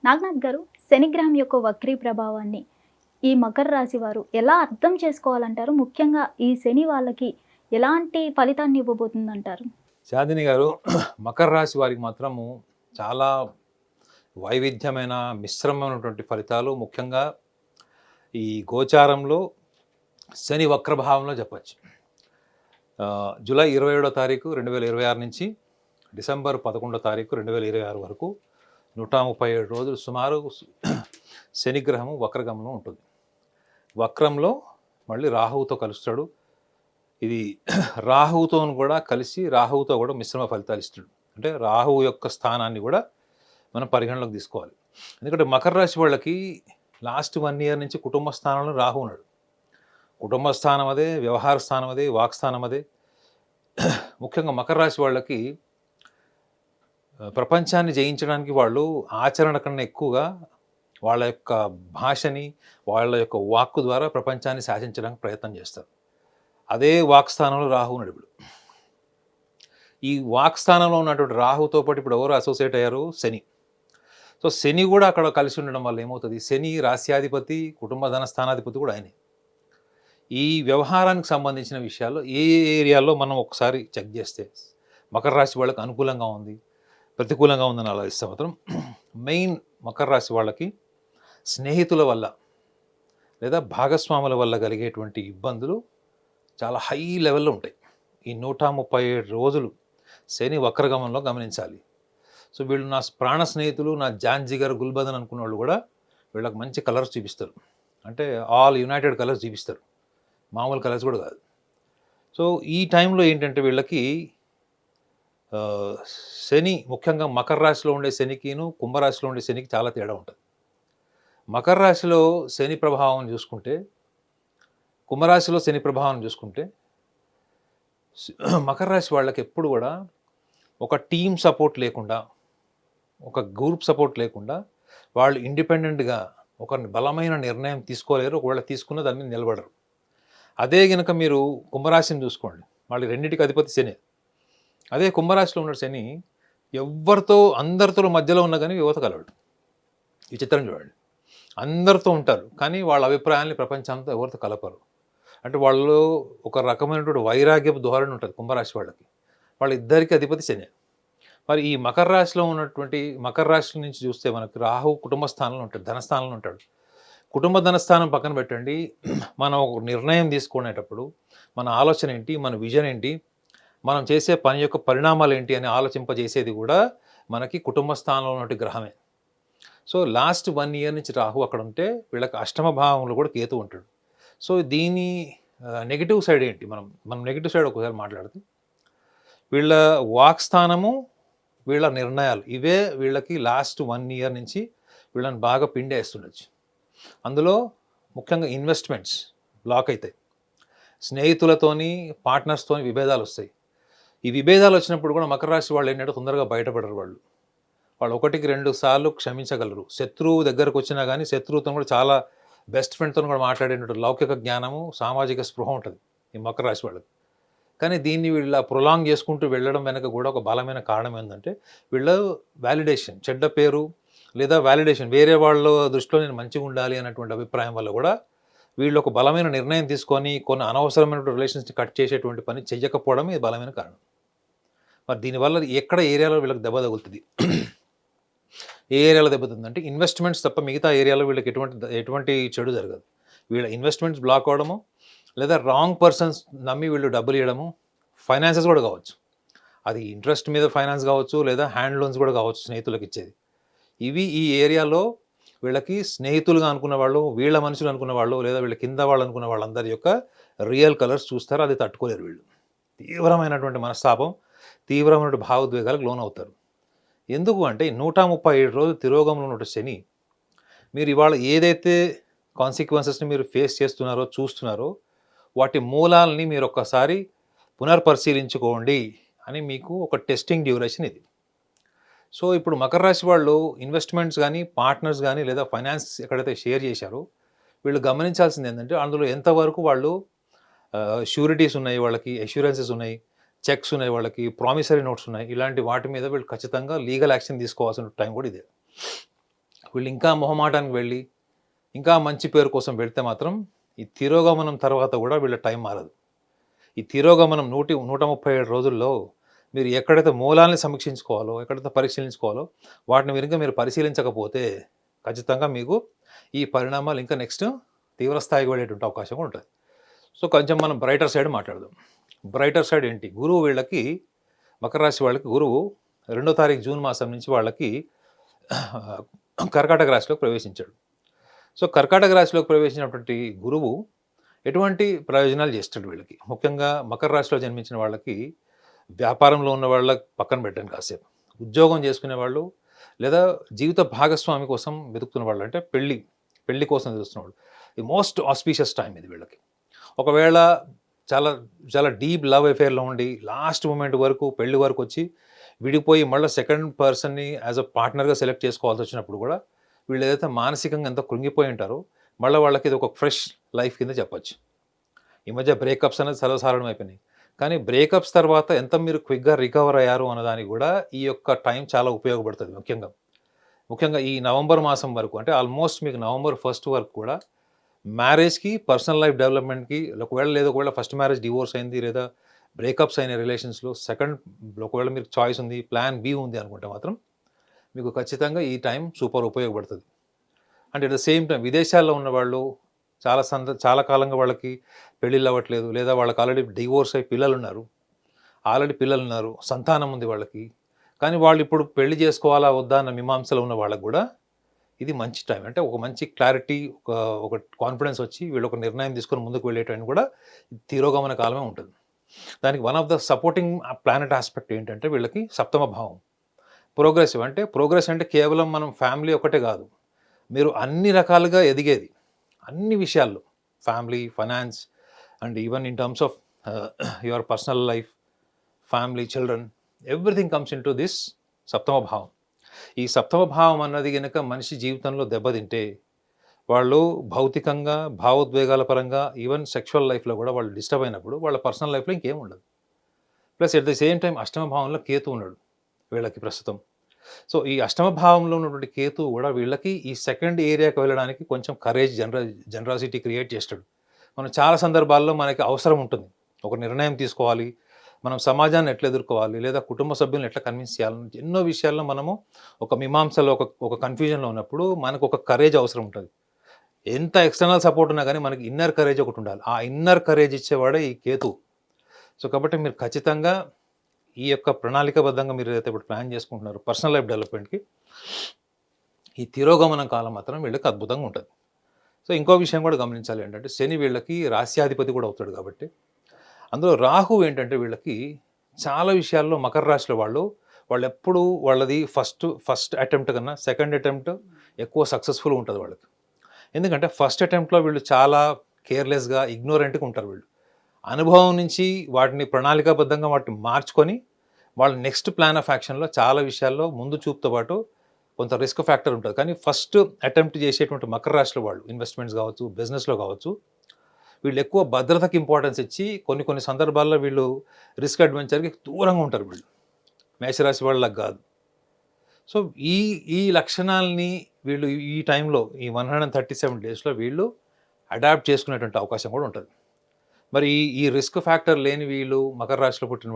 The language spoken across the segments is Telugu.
నాగనాథ్ గారు, శనిగ్రహం యొక్క వక్రీ ప్రభావాన్ని ఈ మకర రాశి వారు ఎలా అర్థం చేసుకోవాలంటారు? ముఖ్యంగా ఈ శని వాళ్ళకి ఎలాంటి ఫలితాన్ని ఇవ్వబోతుందంటారు? చాందిని గారు, మకర రాశి వారికి మాత్రము చాలా వైవిధ్యమైన మిశ్రమమైనటువంటి ఫలితాలు. ముఖ్యంగా ఈ గోచారంలో శని వక్రభావంలో చెప్పచ్చు. జూలై 27వ తారీఖు 2026 నుంచి డిసెంబర్ 11వ తారీఖు 2026 వరకు 137 రోజులు సుమారు శనిగ్రహము వక్రగమనం ఉంటుంది. వక్రంలో మళ్ళీ రాహువుతో కలుస్తాడు. ఇది రాహువుతో కూడా కలిసి రాహువుతో కూడా మిశ్రమ ఫలితాలు ఇస్తాడు. అంటే రాహువు యొక్క స్థానాన్ని కూడా మనం పరిగణలోకి తీసుకోవాలి. ఎందుకంటే మకర రాశి వాళ్ళకి లాస్ట్ 1 ఇయర్ నుంచి కుటుంబ స్థానంలో రాహు ఉన్నాడు. కుటుంబ స్థానం అదే, వ్యవహార స్థానం అదే, వాక్ స్థానం అదే. ముఖ్యంగా మకర రాశి వాళ్ళకి ప్రపంచాన్ని జయించడానికి వాళ్ళు ఆచరణ కన్నా ఎక్కువగా వాళ్ళ యొక్క భాషని, వాళ్ళ యొక్క వాక్కు ద్వారా ప్రపంచాన్ని శాసించడానికి ప్రయత్నం చేస్తారు. అదే వాక్ స్థానంలో రాహు ఉన్నాడు. ఇప్పుడు ఈ వాక్ స్థానంలో ఉన్నటువంటి రాహుతో పాటు ఇప్పుడు ఎవరు అసోసియేట్ అయ్యారు? శని. సో శని కూడా అక్కడ కలిసి ఉండడం వల్ల ఏమవుతుంది? శని రాస్యాధిపతి, కుటుంబ ధన స్థానాధిపతి కూడా ఆయనే. ఈ వ్యవహారానికి సంబంధించిన విషయాల్లో ఏ ఏరియాలో మనం ఒకసారి చెక్ చేస్తే మకర రాశి వాళ్ళకి అనుకూలంగా ఉంది, ప్రతికూలంగా ఉందని ఆలోచిస్తే మాత్రం మెయిన్ మకర రాశి వాళ్ళకి స్నేహితుల వల్ల లేదా భాగస్వాముల వల్ల కలిగేటువంటి ఇబ్బందులు చాలా హై లెవెల్లో ఉంటాయి. ఈ 137 రోజులు శని వక్రగమనంలో గమనించాలి. సో వీళ్ళు నా ప్రాణ స్నేహితులు, నా జాన్ జిగర్ గుల్బదన్ అనుకున్న వాళ్ళు కూడా వీళ్ళకి మంచి కలర్స్ చూపిస్తారు. అంటే ఆల్ యునైటెడ్ కలర్స్ చూపిస్తారు, మామూలు కలర్స్ కూడా కాదు. సో ఈ టైంలో ఏంటంటే వీళ్ళకి శని ముఖ్యంగా మకర రాశిలో ఉండే శనికిను కుంభరాశిలో ఉండే శనికి చాలా తేడా ఉంటుంది. మకర రాశిలో శని ప్రభావం చూసుకుంటే, కుంభరాశిలో శని ప్రభావం చూసుకుంటే, మకర రాశి వాళ్ళకి ఎప్పుడు కూడా ఒక టీమ్ సపోర్ట్ లేకుండా, ఒక గ్రూప్ సపోర్ట్ లేకుండా వాళ్ళు ఇండిపెండెంట్గా ఒక బలమైన నిర్ణయం తీసుకోలేరు. ఒకవేళ తీసుకున్న దాని మీద నిలబడరు. అదే కనుక మీరు కుంభరాశిని చూసుకోండి, వాళ్ళు రెండింటికి అధిపతి శని. అదే కుంభరాశిలో ఉన్న శని ఎవరితో అందరితో మధ్యలో ఉన్నా కానీ యువత కలవడు. ఈ చిత్రం చూడండి, అందరితో ఉంటారు కానీ వాళ్ళ అభిప్రాయాల్ని ప్రపంచంతో ఎవరితో కలపరు. అంటే వాళ్ళు ఒక రకమైనటువంటి వైరాగ్యపు ధోరణి ఉంటుంది కుంభరాశి వాళ్ళకి. వాళ్ళిద్దరికి అధిపతి శని. మరి ఈ మకర రాశిలో ఉన్నటువంటి మకర రాశి నుంచి చూస్తే మనకు రాహు కుటుంబ స్థానంలో ఉంటాడు, ధనస్థానంలో ఉంటాడు. కుటుంబ ధనస్థానం పక్కన పెట్టండి, మనం ఒక నిర్ణయం తీసుకునేటప్పుడు మన ఆలోచన ఏంటి, మన విజన్ ఏంటి, మనం చేసే పని యొక్క పరిణామాలు ఏంటి అని ఆలోచింపజేసేది కూడా మనకి కుటుంబ స్థానంలో ఉన్నటువంటి గ్రహమే. సో లాస్ట్ 1 ఇయర్ నుంచి రాహు అక్కడ ఉంటే వీళ్ళకి అష్టమ భావంలో కూడా కేతు ఉంటాడు. సో దీని నెగిటివ్ సైడ్ ఏంటి? మనం నెగిటివ్ సైడ్ ఒకసారి మాట్లాడితే, వీళ్ళ వాక్ స్థానము, వీళ్ళ నిర్ణయాలు, ఇవే వీళ్ళకి లాస్ట్ 1 ఇయర్ నుంచి వీళ్ళని బాగా పిండేస్తుండొచ్చు. అందులో ముఖ్యంగా ఇన్వెస్ట్మెంట్స్ బ్లాక్ అవుతాయి. స్నేహితులతోని, పార్ట్నర్స్తోని విభేదాలు వస్తాయి. ఈ విభేదాలు వచ్చినప్పుడు కూడా మకర రాశి వాళ్ళు ఏంటంటే తొందరగా బయటపడరు. వాళ్ళు 1-2 సార్లు క్షమించగలరు. శత్రువు దగ్గరకు వచ్చినా కానీ శత్రువుతో కూడా చాలా బెస్ట్ ఫ్రెండ్తో కూడా మాట్లాడేటువంటి లౌకిక జ్ఞానము, సామాజిక స్పృహ ఉంటుంది ఈ మకర రాశి వాళ్ళకి. కానీ దీన్ని వీళ్ళ ప్రొలాంగ్ చేసుకుంటూ వెళ్ళడం వెనక కూడా ఒక బలమైన కారణం ఏంటంటే వీళ్ళ వ్యాలిడేషన్, చెడ్డ పేరు లేదా వ్యాలిడేషన్, వేరే వాళ్ళ దృష్టిలో నేను మంచిగా ఉండాలి అన్నటువంటి అభిప్రాయం వల్ల కూడా వీళ్ళు ఒక బలమైన నిర్ణయం తీసుకొని కొన్ని అనవసరమైన రిలేషన్స్ని కట్ చేసేటువంటి పని చెయ్యకపోవడం ఇది బలమైన కారణం. మరి దీనివల్ల ఎక్కడ ఏరియాలో వీళ్ళకి దెబ్బ తగులుతుంది? ఏ ఏరియాలో దెబ్బతుందంటే ఇన్వెస్ట్మెంట్స్ తప్ప మిగతా ఏరియాలో వీళ్ళకి ఎటువంటి చెడు జరగదు. వీళ్ళ ఇన్వెస్ట్మెంట్స్ బ్లాక్ అవ్వడము, లేదా రాంగ్ పర్సన్స్ నమ్మి వీళ్ళు డబ్బులు ఇవ్వడము, ఫైనాన్సెస్ కూడా కావచ్చు. అది ఇంట్రెస్ట్ మీద ఫైనాన్స్ కావచ్చు, లేదా హ్యాండ్ లోన్స్ కూడా కావచ్చు స్నేహితులకు ఇచ్చేది. ఇవి ఈ ఏరియాలో వీళ్ళకి స్నేహితులుగా అనుకున్న వాళ్ళు, వీళ్ళ మనుషులు అనుకున్న వాళ్ళు, లేదా వీళ్ళ కింద వాళ్ళు అనుకున్న వాళ్ళందరి యొక్క రియల్ కలర్స్ చూస్తారు. అది తట్టుకోలేరు వీళ్ళు. తీవ్రమైనటువంటి మనస్తాపం, తీవ్రమైనటువంటి భావోద్వేగాలకు లోనవుతారు. ఎందుకు అంటే 137 రోజులు తిరోగంలో ఉన్న శని, మీరు ఇవాళ ఏదైతే కాన్సిక్వెన్సెస్ని మీరు ఫేస్ చేస్తున్నారో, చూస్తున్నారో, వాటి మూలాలని మీరు ఒక్కసారి పునర్పరిశీలించుకోండి అని మీకు ఒక టెస్టింగ్ డ్యూరేషన్ ఇది. సో ఇప్పుడు మకర రాశి వాళ్ళు ఇన్వెస్ట్మెంట్స్ కానీ, పార్ట్నర్స్ కానీ, లేదా ఫైనాన్స్ ఎక్కడైతే షేర్ చేశారో వీళ్ళు గమనించాల్సింది ఏంటంటే అందులో ఎంతవరకు వాళ్ళు షూరిటీస్ ఉన్నాయి, వాళ్ళకి అష్యూరెన్సెస్ ఉన్నాయి, చెక్స్ ఉన్నాయి, వాళ్ళకి ప్రామిసరీ నోట్స్ ఉన్నాయి. ఇలాంటి వాటి మీద వీళ్ళు ఖచ్చితంగా లీగల్ యాక్షన్ తీసుకోవాల్సిన టైం కూడా ఇదే. వీళ్ళు ఇంకా మొహమాటానికి వెళ్ళి ఇంకా మంచి పేరు కోసం వెళ్తే మాత్రం ఈ తిరోగమనం తర్వాత కూడా వీళ్ళ టైం మారదు. ఈ తిరోగమనం 137 రోజుల్లో మీరు ఎక్కడైతే మూలాల్ని సమీక్షించుకోవాలో, ఎక్కడైతే పరిశీలించుకోవాలో వాటిని మీరు పరిశీలించకపోతే ఖచ్చితంగా మీకు ఈ పరిణామాలు ఇంకా నెక్స్ట్ తీవ్ర స్థాయికి వెళ్ళేటువంటి అవకాశం కూడా ఉంటుంది. సో కొంచెం మనం బ్రైటర్ సైడ్ మాట్లాడదాం. బ్రైటర్ సైడ్ ఏంటి? గురువు వీళ్ళకి, మకర రాశి వాళ్ళకి గురువు 2వ తారీఖు జూన్ మాసం నుంచి వాళ్ళకి కర్కాటక రాశిలోకి ప్రవేశించాడు. సో కర్కాటక రాశిలోకి ప్రవేశించినటువంటి గురువు ఎటువంటి ప్రయోజనాలు చేస్తాడు వీళ్ళకి? ముఖ్యంగా మకర రాశిలో జన్మించిన వాళ్ళకి, వ్యాపారంలో ఉన్న వాళ్ళకి పక్కన పెట్టండి కాసేపు, ఉద్యోగం చేసుకునే వాళ్ళు లేదా జీవిత భాగస్వామి కోసం వెతుకుతున్న వాళ్ళు, అంటే పెళ్లి కోసం వెతుకుతున్న వాళ్ళు, ఇది మోస్ట్ ఆస్పీషియస్ టైం ఇది వీళ్ళకి. ఒకవేళ చాలా చాలా డీప్ లవ్ అఫేర్లో ఉండి లాస్ట్ మూమెంట్ వరకు పెళ్లి వరకు వచ్చి విడిపోయి మళ్ళీ సెకండ్ పర్సన్ని యాజ్ అ పార్ట్నర్గా సెలెక్ట్ చేసుకోవాల్సి వచ్చినప్పుడు కూడా వీళ్ళు ఏదైతే మానసికంగా ఎంతో కృంగిపోయి ఉంటారో మళ్ళీ వాళ్ళకి ఇది ఒక ఫ్రెష్ లైఫ్ కింద చెప్పొచ్చు. ఈ మధ్య బ్రేకప్స్ అనేది సర్వసాధారణం అయిపోయినాయి. కానీ బ్రేకప్స్ తర్వాత ఎంత మీరు క్విక్గా రికవర్ అయ్యారు అన్నదానికి కూడా ఈ యొక్క టైం చాలా ఉపయోగపడుతుంది. ముఖ్యంగా ఈ నవంబర్ మాసం వరకు, అంటే ఆల్మోస్ట్ మీకు నవంబర్ 1 వరకు కూడా మ్యారేజ్కి, పర్సనల్ లైఫ్ డెవలప్మెంట్కి, ఒకవేళ ఫస్ట్ మ్యారేజ్ డివోర్స్ అయింది లేదా బ్రేకప్స్ అయిన రిలేషన్స్లో ఒకవేళ మీకు చాయిస్ ఉంది, ప్లాన్ బి ఉంది అనుకుంటే మాత్రం మీకు ఖచ్చితంగా ఈ టైం సూపర్ ఉపయోగపడుతుంది. అంటే అట్ ద సేమ్ టైం విదేశాల్లో ఉన్న వాళ్ళు చాలా కాలంగా వాళ్ళకి పెళ్ళిళ్ళు అవ్వట్లేదు, లేదా వాళ్ళకి ఆల్రెడీ డివోర్స్ అయ్యి పిల్లలు ఉన్నారు, సంతానం ఉంది వాళ్ళకి, కానీ వాళ్ళు ఇప్పుడు పెళ్లి చేసుకోవాలా వద్దా అన్న మీమాంసలో ఉన్న వాళ్ళకి కూడా ఇది మంచి టైం. అంటే ఒక మంచి క్లారిటీ, ఒక కాన్ఫిడెన్స్ వచ్చి వీళ్ళు ఒక నిర్ణయం తీసుకొని ముందుకు వెళ్ళేటని కూడా తిరోగమన కాలమే ఉంటుంది. దానికి one of the supporting planet aspect ఏంటంటే వీళ్ళకి 7వ భావం ప్రోగ్రెస్ అంటే కేవలం మనం ఫ్యామిలీ ఒకటే కాదు, మీరు అన్ని రకాలుగా ఎదిగేది, అన్ని విషయాల్లో, family, finance and even in terms of your personal life, family, children, everything comes in to this 7వ భావం. ఈ 7వ భావం అన్నది కనుక మనిషి జీవితంలో దెబ్బతింటే వాళ్ళు భౌతికంగా, భావోద్వేగాల పరంగా, ఈవెన్ సెక్షువల్ లైఫ్లో కూడా వాళ్ళు డిస్టర్బ్ అయినప్పుడు వాళ్ళ పర్సనల్ లైఫ్లో ఇంకేం ఉండదు. Plus at the same time 8వ భావంలో కేతు ఉన్నాడు వీళ్ళకి ప్రస్తుతం. సో ఈ 8వ భావంలో ఉన్నటువంటి కేతు కూడా వీళ్ళకి ఈ సెకండ్ ఏరియాకి వెళ్ళడానికి కొంచెం కరేజ్, జనరాసిటీ క్రియేట్ చేస్తాడు. మనం చాలా సందర్భాల్లో మనకి అవసరం ఉంటుంది, ఒక నిర్ణయం తీసుకోవాలి, మనం సమాజాన్ని ఎట్లా ఎదుర్కోవాలి, లేదా కుటుంబ సభ్యులను ఎట్లా కన్విన్స్ చేయాలని ఎన్నో విషయాల్లో మనము ఒక మీమాంసలో, ఒక కన్ఫ్యూజన్లో ఉన్నప్పుడు మనకు ఒక కరేజ్ అవసరం ఉంటుంది. ఎంత ఎక్స్టర్నల్ సపోర్ట్ ఉన్నా కానీ మనకి ఇన్నర్ కరేజ్ ఒకటి ఉండాలి. ఆ ఇన్నర్ కరేజ్ ఇచ్చేవాడే ఈ కేతు. సో కాబట్టి మీరు ఖచ్చితంగా ఈ యొక్క ప్రణాళికాబద్ధంగా మీరు ఏదైతే ఇప్పుడు ప్లాన్ చేసుకుంటున్నారో పర్సనల్ లైఫ్ డెవలప్మెంట్కి, ఈ తిరోగమనం కాలం మాత్రం వీళ్ళకి అద్భుతంగా ఉంటుంది. సో ఇంకో విషయం కూడా గమనించాలి ఏంటంటే, శని వీళ్ళకి రాస్యాధిపతి కూడా అవుతాడు కాబట్టి, అందులో రాహు ఏంటంటే వీళ్ళకి చాలా విషయాల్లో మకర రాశిలో వాళ్ళు ఎప్పుడు వాళ్ళది ఫస్ట్ అటెంప్ట్ కన్నా సెకండ్ అటెంప్ట్ ఎక్కువ సక్సెస్ఫుల్ ఉంటుంది వాళ్ళకి. ఎందుకంటే ఫస్ట్ అటెంప్ట్లో వీళ్ళు చాలా కేర్లెస్గా, ఇగ్నోరెంట్గా ఉంటారు. వీళ్ళు అనుభవం నుంచి వాటిని ప్రణాళికాబద్ధంగా వాటిని మార్చుకొని వాళ్ళ నెక్స్ట్ ప్లాన్ ఆఫ్ యాక్షన్లో చాలా విషయాల్లో ముందు చూపుతో పాటు కొంత రిస్క్ ఫ్యాక్టర్ ఉంటుంది. కానీ ఫస్ట్ అటెంప్ట్ చేసేటువంటి మకర రాశిలో వాళ్ళు ఇన్వెస్ట్మెంట్స్ కావచ్చు, బిజినెస్లో కావచ్చు, వీళ్ళు ఎక్కువ భద్రతకి ఇంపార్టెన్స్ ఇచ్చి కొన్ని సందర్భాల్లో వీళ్ళు రిస్క్ అడ్వెంచర్కి దూరంగా ఉంటారు. వీళ్ళు మేషరాశి వాళ్ళకి కాదు. సో ఈ లక్షణాలని వీళ్ళు ఈ టైంలో, ఈ 137 డేస్లో వీళ్ళు అడాప్ట్ చేసుకునేటువంటి అవకాశం కూడా ఉంటుంది. మరి ఈ రిస్క్ ఫ్యాక్టర్ లేని వీళ్ళు, మకర రాశిలో పుట్టిన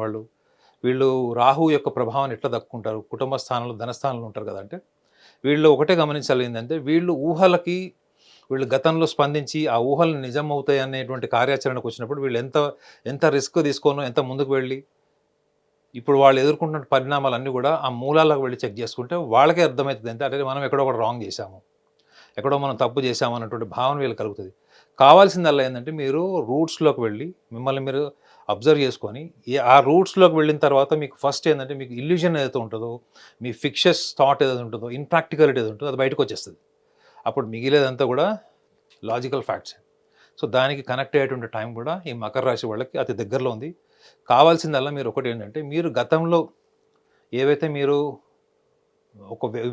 వీళ్ళు రాహు యొక్క ప్రభావాన్ని ఎట్లా దక్కుంటారు? కుటుంబ స్థానంలో, ధనస్థానంలో ఉంటారు కదా. అంటే వీళ్ళు ఒకటే గమనించాలి ఏంటంటే, వీళ్ళు గతంలో స్పందించి ఆ ఊహలు నిజం అవుతాయి అనేటువంటి కార్యాచరణకు వచ్చినప్పుడు వీళ్ళు ఎంత రిస్క్ తీసుకోనో, ఎంత ముందుకు వెళ్ళి ఇప్పుడు వాళ్ళు ఎదుర్కొంటున్న పరిణామాలన్నీ కూడా ఆ మూలాలకు వెళ్ళి చెక్ చేసుకుంటే వాళ్ళకే అర్థమవుతుంది. అంటే మనం ఎక్కడో ఒకటి రాంగ్ చేశాము, ఎక్కడో మనం తప్పు చేశాము అన్నటువంటి భావన వీళ్ళు కలుగుతుంది. కావాల్సిందల్లా ఏంటంటే, మీరు రూట్స్లోకి వెళ్ళి మిమ్మల్ని మీరు అబ్జర్వ్ చేసుకొని, ఆ రూట్స్లోకి వెళ్ళిన తర్వాత మీకు ఫస్ట్ ఏంటంటే, మీకు ఇల్యూజన్ ఏదైతే ఉంటుందో, మీ ఫిక్షస్ థాట్ ఏదైతే ఉంటుందో, ఇన్ప్రాక్టికాలిటీ ఏదైతే ఉంటుందో అది బయటకు వచ్చేస్తుంది. అప్పుడు మిగిలేదంతా కూడా లాజికల్ ఫ్యాక్ట్స్. సో దానికి కనెక్ట్ అయ్యేటువంటి టైం కూడా ఈ మకర రాశి వాళ్ళకి అతి దగ్గరలో ఉంది. కావాల్సిందల్లా మీరు ఒకటి ఏంటంటే, మీరు గతంలో ఏవైతే మీరు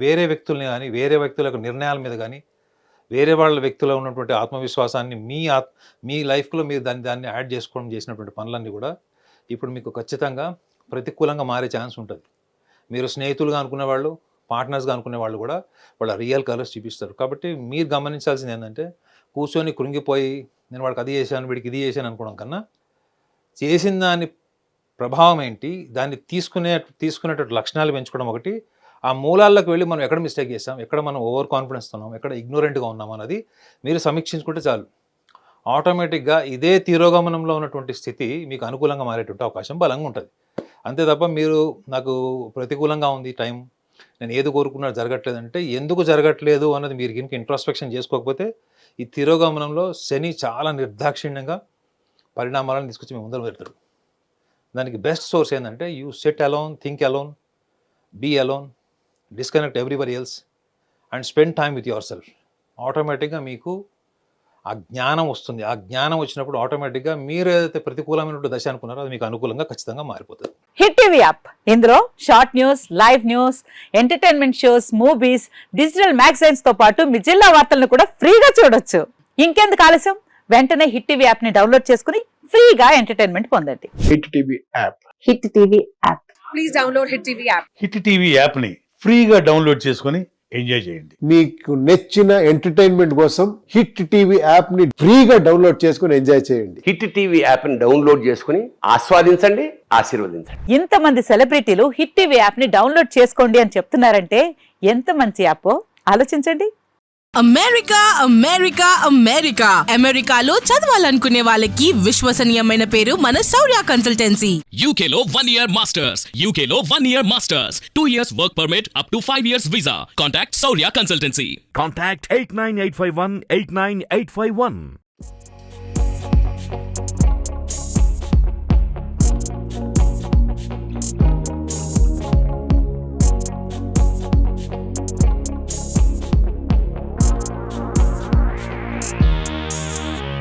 వేరే వ్యక్తుల్ని కానీ, వేరే వ్యక్తుల యొక్క నిర్ణయాల మీద కానీ, వేరే వాళ్ళ వ్యక్తుల్లో ఉన్నటువంటి ఆత్మవిశ్వాసాన్ని మీ లైఫ్లో మీరు దాన్ని యాడ్ చేసుకోవడం చేసినటువంటి పనులన్నీ కూడా ఇప్పుడు మీకు ఖచ్చితంగా ప్రతికూలంగా మారే ఛాన్స్ ఉంటుంది. మీరు స్నేహితులుగా అనుకునే వాళ్ళు పార్ట్నర్స్గా అనుకునే వాళ్ళు కూడా వాళ్ళ రియల్ కలర్స్ చూపిస్తారు. కాబట్టి మీరు గమనించాల్సింది ఏంటంటే కూర్చొని కృంగిపోయి నేను వాడికి అది చేశాను వీడికి ఇది చేశాను అనుకోవడం కన్నా చేసిన దాని ప్రభావం ఏంటి, దాన్ని తీసుకునేటటువంటి లక్షణాలు పెంచుకోవడం ఒకటి, ఆ మూలాల్లోకి వెళ్ళి మనం ఎక్కడ మిస్టేక్ చేస్తాం, ఎక్కడ మనం ఓవర్ కాన్ఫిడెన్స్ ఉన్నాం, ఎక్కడ ఇగ్నోరెంట్గా ఉన్నాం అన్నది మీరు సమీక్షించుకుంటే చాలు. ఆటోమేటిక్గా ఇదే తిరోగమనంలో ఉన్నటువంటి స్థితి మీకు అనుకూలంగా మారేటువంటి అవకాశం బలంగా ఉంటుంది. అంతే తప్ప మీరు నాకు ప్రతికూలంగా ఉంది టైం, నేను ఏది కోరుకున్నా జరగట్లేదంటే ఎందుకు జరగట్లేదు అన్నది మీరు కనుక ఇంట్రాస్పెక్షన్ చేసుకోకపోతే ఈ తిరోగమనంలో శని చాలా నిర్దాక్షిణ్యంగా పరిణామాలను తీసుకొచ్చి మీ ముందర పెడతాడు. దానికి బెస్ట్ సోర్స్ ఏంటంటే you sit alone, think alone, be alone, disconnect everybody else and spend time with yourself. ఆటోమేటిక్గా మీకు ఆ జ్ఞానం వస్తుంది. ఆ జ్ఞానం వచ్చినప్పుడు ఆటోమేటిక్గా మీరు ఏదైతే ప్రతికూలమైనటువంటి దశ అనుకున్నారో అది మీకు అనుకూలంగా ఖచ్చితంగా మారిపోతుంది. హిట్ టీవీ యాప్ ఇందులో short news, live news, entertainment shows, movies, digital magazines తో పాటు మీ జిల్లా వార్తలను కూడా ఫ్రీగా చూడొచ్చు. ఇంకెందుకు ఆలస్యం, వెంటనే హిట్ టీవీ యాప్ ని డౌన్లోడ్ చేసుకుని ఫ్రీగా ఎంటర్టైన్మెంట్ పొందండి. Hit TV app. Hit TV app. Please download Hit TV app. Hit TV యాప్ని ఫ్రీగా డౌన్లోడ్ చేసుకొని ఎంజాయ్ చేయండి. మీకు నచ్చిన ఎంటర్టైన్మెంట్ కోసం హిట్ టీవీ యాప్ ని ఫ్రీగా డౌన్లోడ్ చేసుకుని ఎంజాయ్ చేయండి. హిట్ టీవీ యాప్ని డౌన్లోడ్ చేసుకుని ఆస్వాదించండి, ఆశీర్వదించండి. ఇంతమంది సెలబ్రిటీలు హిట్ టీవీ యాప్ ని డౌన్లోడ్ చేసుకోండి అని చెప్తున్నారంటే ఎంత మంచి యాప్ ఆలోచించండి. అమెరికా అమెరికా అమెరికా అమెరికాలో చదవాలనుకునే వాళ్ళకి విశ్వసనీయమైన పేరు మన శౌర్య consultancy. UK Law 1 Year Masters. UK Law 1 Year Masters. 2 years work permit up to 5 years visa. Contact Saurya Consultancy. Contact 89851 89851.